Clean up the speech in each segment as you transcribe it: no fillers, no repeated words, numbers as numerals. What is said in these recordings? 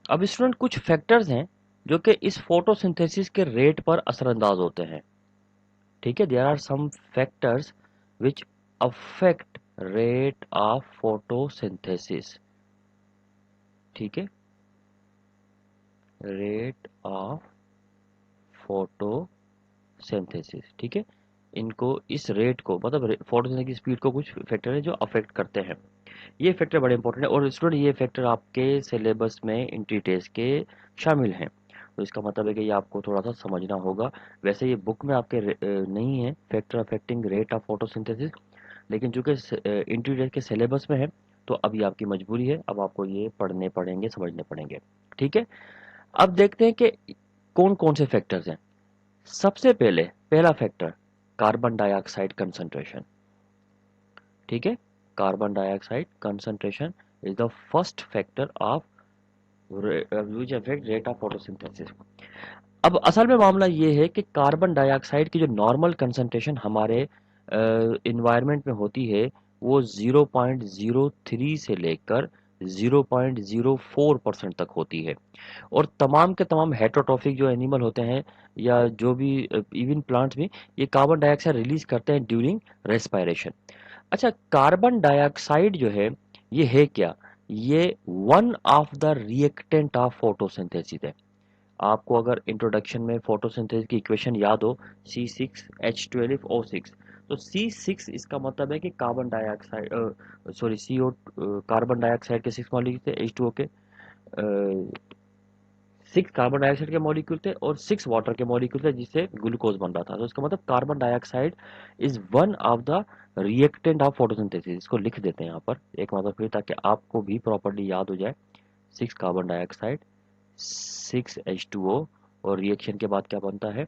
अब स्टूडेंट कुछ फैक्टर्स हैं जो कि इस फोटोसिंथेसिस के रेट पर असरअंदाज होते हैं। ठीक है, there are some factors which affect rate of photosynthesis. ठीक है, रेट ऑफ फोटोसिंथेसिस। ठीक है, इनको इस रेट को मतलब फोटोसिंथेसिस की स्पीड को कुछ फैक्टर है जो अफेक्ट करते हैं। ये फैक्टर बड़े इंपॉर्टेंट है और स्टूडेंट ये फैक्टर आपके सिलेबस में एंट्री टेस्ट के शामिल हैं। तो इसका मतलब है कि ये आपको थोड़ा सा समझना होगा। वैसे ये बुक में आपके नहीं है factor affecting rate of photosynthesis, लेकिन चूंकि एंट्री टेस्ट के सिलेबस में है तो अब ये आपकी मजबूरी है, अब आपको ये पढ़ने पड़ेंगे, समझने पड़ेंगे। ठीक है, अब देखते हैं कि कौन कौन से फैक्टर्स हैं। सबसे पहले पहला फैक्टर कार्बन डाइऑक्साइड कंसंट्रेशन। ठीक है, carbon dioxide concentration is the first factor of which affect rate of photosynthesis. अब असल में मामला ये है कि कार्बन डाइऑक्साइड की जो नॉर्मल कंसंट्रेशन हमारे इन्वायरमेंट में होती है वो 0.03 से लेकर 0.04% तक होती है। और तमाम के तमाम हेटरोट्रॉफिक जो एनिमल होते हैं या जो भी इवन प्लांट्स भी ये कार्बन डाइऑक्साइड रिलीज करते हैं ड्यूरिंग रेस्पायरेशन। अच्छा, कार्बन डाइऑक्साइड जो है ये क्या? ये one of the reactant of photosynthesis है। आपको अगर इंट्रोडक्शन में फोटोसिंथेसिस की इक्वेशन याद हो C6H12O6, तो C6 इसका मतलब है कि carbon dioxide sorry CO carbon dioxide के 6 मॉलिक्यूल थे, H2O के 6 कार्बन डाइऑक्साइड के मॉलिक्यूल थे और 6 वाटर के मॉलिक्यूल थे जिससे ग्लूकोज बन रहा था। तो इसका मतलब carbon dioxide is one of the reactant of photosynthesis. इसको लिख देते हैं यहाँ पर एक मतलब फिर ताकि आपको भी प्रॉपर्ली याद हो जाए। 6 कार्बन डाइऑक्साइड 6H2O और रिएक्शन के बाद क्या बनता है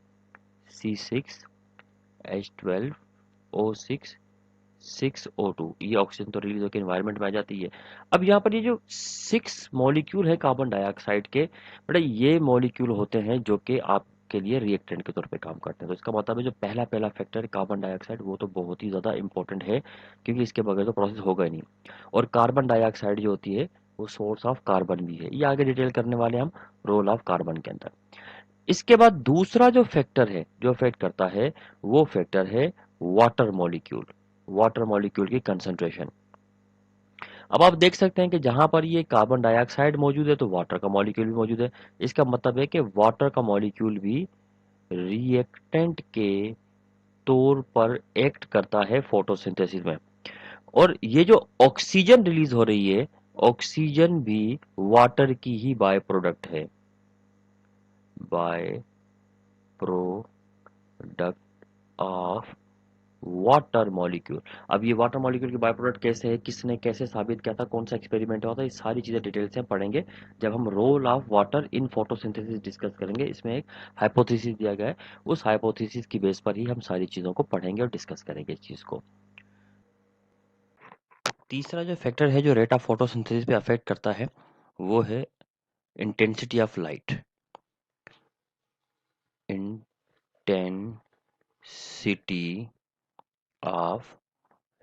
C6H12O6 6O2। ये ऑक्सीजन तो रिलीज होकर एनवायरनमेंट में आ जाती है। अब यहाँ पर ये जो 6 मॉलिक्यूल है कार्बन डाइऑक्साइड के, बड़ा ये मॉलिक्यूल होते हैं जो कि आपके लिए रिएक्टेंट के तौर पे काम करते हैं। तो इसका मतलब है जो पहला पहला फैक्टर है कार्बन डाइऑक्साइड वो तो बहुत ही ज़्यादा इंपॉर्टेंट है, क्योंकि इसके बगैर तो प्रोसेस होगा ही नहीं। और कार्बन डाइऑक्साइड जो होती है वो सोर्स ऑफ कार्बन भी है। ये आगे डिटेल करने वाले हम रोल ऑफ कार्बन के अंदर। इसके बाद दूसरा जो फैक्टर है जो अफेक्ट करता है वो फैक्टर है वाटर मॉलिक्यूल। वाटर मॉलिक्यूल की कंसंट्रेशन। अब आप देख सकते हैं कि जहां पर ये कार्बन डाइऑक्साइड मौजूद है तो वाटर का मॉलिक्यूल भी मौजूद है। इसका मतलब है कि वाटर का मॉलिक्यूल भी रिएक्टेंट के तौर पर एक्ट करता है फोटोसिंथेसिस में। और ये जो ऑक्सीजन रिलीज हो रही है, ऑक्सीजन भी वाटर की ही बाय प्रोडक्ट है। By product of water molecule. अब ये वाटर मॉलिक्यूल की बाय प्रोडक्ट कैसे है, किसने कैसे साबित किया था, कौन सा एक्सपेरिमेंट हुआ था, ये सारी चीजें डिटेल से पढ़ेंगे जब हम role of water in photosynthesis discuss करेंगे। इसमें एक हाइपोथेसिस दिया गया है, उस हाइपोथेसिस की बेस पर ही हम सारी चीजों को पढ़ेंगे और डिस्कस करेंगे इस चीज को। तीसरा जो फैक्टर है जो रेट ऑफ फोटोसिंथेसिस पे अफेक्ट करता है वो है intensity of light. Intensity of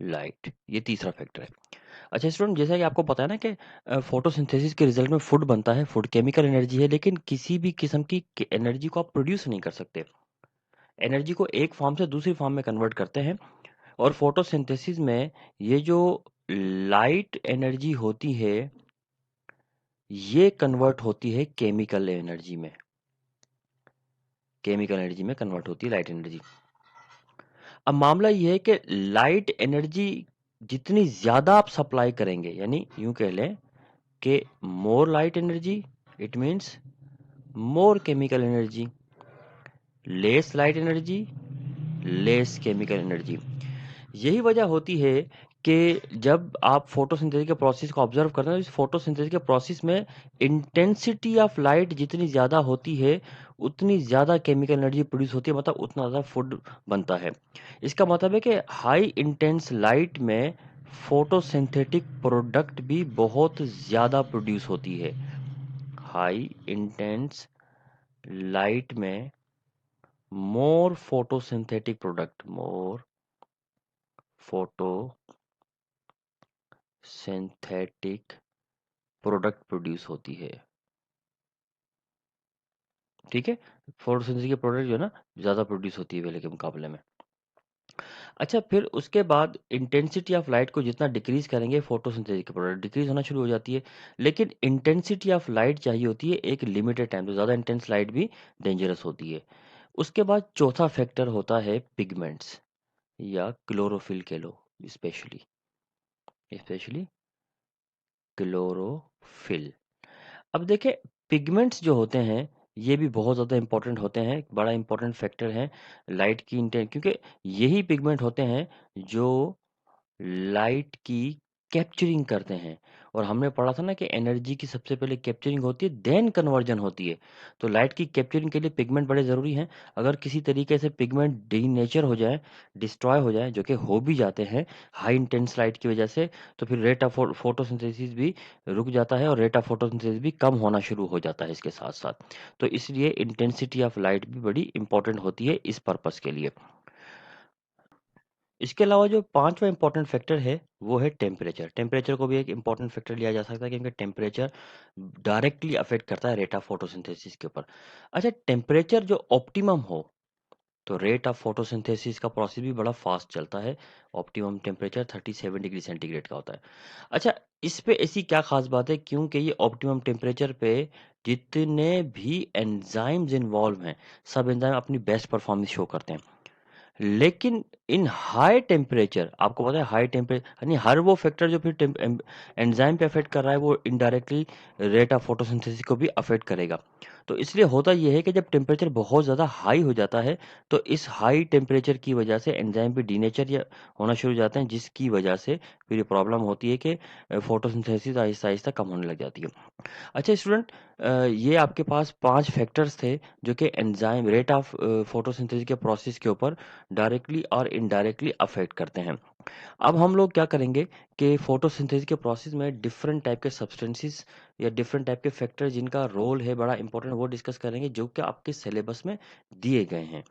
light, ये तीसरा फैक्टर है। अच्छा स्टूडेंट, जैसा कि आपको पता है ना कि फोटोसिंथेसिस के रिजल्ट में फूड बनता है, फूड केमिकल एनर्जी है, लेकिन किसी भी किस्म की एनर्जी को आप प्रोड्यूस नहीं कर सकते। एनर्जी को एक फॉर्म से दूसरी फॉर्म में कन्वर्ट करते हैं। और फोटोसिंथेसिस में ये जो लाइट एनर्जी होती है ये कन्वर्ट होती है केमिकल एनर्जी में। केमिकल एनर्जी में कन्वर्ट होती है लाइट एनर्जी। अब मामला ये है कि लाइट एनर्जी जितनी ज्यादा आप सप्लाई करेंगे, यानी यूं कह लें कि मोर light energy it means more chemical energy, less light energy less chemical energy. यही वजह होती है कि जब आप फोटोसिंथेसिस के प्रोसेस को ऑब्जर्व करते हैं तो इस फोटोसिंथेसिस के प्रोसेस में इंटेंसिटी ऑफ लाइट जितनी ज़्यादा होती है उतनी ज़्यादा केमिकल एनर्जी प्रोड्यूस होती है, मतलब उतना ज़्यादा फूड बनता है। इसका मतलब है कि हाई इंटेंस लाइट में फोटोसिंथेटिक प्रोडक्ट भी बहुत ज़्यादा प्रोड्यूस होती है। हाई इंटेंस लाइट में मोर फोटोसिंथेटिक प्रोडक्ट, मोर फोटोसिंथेटिक प्रोडक्ट प्रोड्यूस होती है। ठीक है? फोटोसिंथेसिस के प्रोडक्ट जो है ना ज़्यादा प्रोड्यूस होती है पहले के मुकाबले में। अच्छा, फिर उसके बाद इंटेंसिटी ऑफ लाइट को जितना डिक्रीज़ करेंगे फोटोसिंथेसिस के प्रोडक्ट डिक्रीज़ होना शुरू हो जाती है। लेकिन इंटेंसिटी ऑफ लाइट चाहिए होती है एक लिमिटेड टाइम, तो ज़्यादा इंटेंस लाइट भी डेंजरस होती है। उसके बाद चौथा फैक्टर होता है पिगमेंट्स या क्लोरोफिल कह लो, स्पेशली स्पेशली क्लोरोफिल। अब देखिए, पिगमेंट्स जो होते हैं ये भी बहुत ज़्यादा इंपॉर्टेंट होते हैं, एक बड़ा इंपॉर्टेंट फैक्टर है लाइट की इंटें, क्योंकि यही पिगमेंट होते हैं जो लाइट की कैप्चरिंग करते हैं। और हमने पढ़ा था ना कि एनर्जी की सबसे पहले कैप्चरिंग होती है, देन कन्वर्जन होती है। तो लाइट की कैप्चरिंग के लिए पिगमेंट बड़े ज़रूरी हैं। अगर किसी तरीके से पिगमेंट डीनेचर हो जाए, डिस्ट्रॉय हो जाए, जो कि हो भी जाते हैं हाई इंटेंस लाइट की वजह से, तो फिर रेट ऑफ फोटोसिंथेसिस भी रुक जाता है और रेट ऑफ फोटोसिंथेसिस भी कम होना शुरू हो जाता है इसके साथ साथ। तो इसलिए इंटेंसिटी ऑफ लाइट भी बड़ी इंपॉर्टेंट होती है इस पर्पस के लिए। इसके अलावा जो पाँचवाँ इम्पोर्टेंट फैक्टर है, वो है टेम्परेचर। टेम्परेचर को भी एक इम्पोर्टेंट फैक्टर लिया जा सकता है, क्योंकि टेम्परेचर डायरेक्टली अफ़ेक्ट करता है रेट ऑफ फोटोसिंथेसिस के ऊपर। अच्छा, टेम्परेचर जो ऑप्टिमम हो, तो रेट ऑफ फोटोसिंथेसिस का प्रोसेस भी बड़ा फ़ास्ट चलता है। ऑप्टिमम टेम्परेचर 37 डिग्री सेंटीग्रेड का होता है। अच्छा, इस पे ऐसी क्या ख़ास बात है, क्योंकि ये ऑप्टिमम टेम्परेचर पे जितने भी एंजाइम्स इन्वॉल्व हैं, सब एंजाइम अपनी बेस्ट परफॉर्मेंस शो करते हैं। लेकिन इन हाई टेम्परेचर, आपको पता है हाई टेम्परेचर यानी हर वो फैक्टर जो फिर एंजाइम पे अफेक्ट कर रहा है, वो इनडायरेक्टली रेट ऑफ फोटोसिंथेसिस को भी अफेक्ट करेगा। तो इसलिए होता ये है कि जब टेम्परेचर बहुत ज़्यादा हाई हो जाता है, तो इस हाई टेम्परेचर की वजह से एंजाइम भी डीनेचर या होना शुरू हो जाते हैं, जिसकी वजह से फिर ये प्रॉब्लम होती है कि फोटोसिंथेसिस आहिस्ता आहिस्ता कम होने लग जाती है। अच्छा स्टूडेंट, ये आपके पास 5 फैक्टर्स थे जो कि एंजाइम रेट ऑफ फोटोसिंथेसिस के प्रोसेस के ऊपर डायरेक्टली और इनडायरेक्टली अफेक्ट करते हैं। अब हम लोग क्या करेंगे कि फोटोसिंथेसिस के प्रोसेस में डिफरेंट टाइप के सब्सटेंसेस या डिफरेंट टाइप के फैक्टर जिनका रोल है बड़ा इंपॉर्टेंट, वो डिस्कस करेंगे जो कि आपके सिलेबस में दिए गए हैं।